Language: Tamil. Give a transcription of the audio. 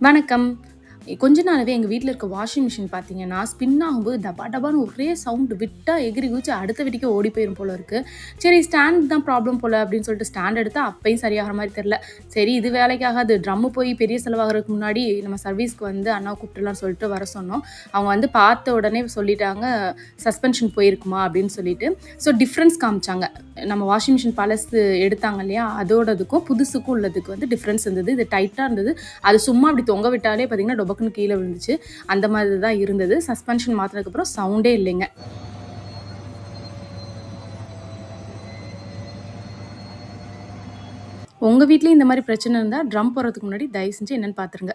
வணக்கம். கொஞ்ச நாளாவே எங்க வீட்ல இருக்க வாஷிங் மிஷின் பார்த்தீங்கன்னா, ஸ்பின் ஆகும்போது டபா டபான்னு ஒரே சவுண்ட் விட்டா எகிறி குதிச்சு அடுத்த வீட்டுக்கே ஓடி போயிரும் போல இருக்கு. சரி ஸ்டாண்ட் தான் ப்ராப்ளம் போல அப்படின்னு சொல்லிட்டு ஸ்டாண்ட் எடுத்தா அப்பயும் சரியாகிற மாரி தெரியல. சரி இது வேலைக்கு ஆகாது. ட்ரம் போய் பெரிய செலவாகுறதுக்கு முன்னாடி நம்ம சர்வீஸ்க்கு வந்து அண்ணாவ கூப்பிட்டுலாம்னு சொல்லிட்டு வர சொன்னோம். அவங்க வந்து பார்த்த உடனே சொல்லிட்டாங்க, "சஸ்பென்ஷன் போயிருக்குமா" அப்படின்னு சொல்லிட்டு. ஸோ டிஃப்ரென்ஸ் காமிச்சாங்க. நம்ம வாஷிங் மிஷின் பழசு எடுத்தாங்க இல்லையா? அதோடதுக்கும் புதுசுக்கும் உள்ளதுக்கு வந்து டிஃப்ரென்ஸ் இருந்தது. இது டைட்டா இருந்தது. அது சும்மா அப்படி தொங்க விட்டாலே பார்த்தீங்கன்னா, டொபக்குன்னு கீழ விழுந்துச்சு. அந்த மாதிரி தான் இருந்தது. சஸ்பென்ஷன் மாத்துனதுக்கப்புறம் சவுண்டே இல்லைங்க. உங்க வீட்லயும் இந்த மாரி பிரச்சனை இருந்தா, ட்ரம் போடுறதுக்கு முன்னாடி தயவு செஞ்சு என்னன்னு பார்த்துருங்க.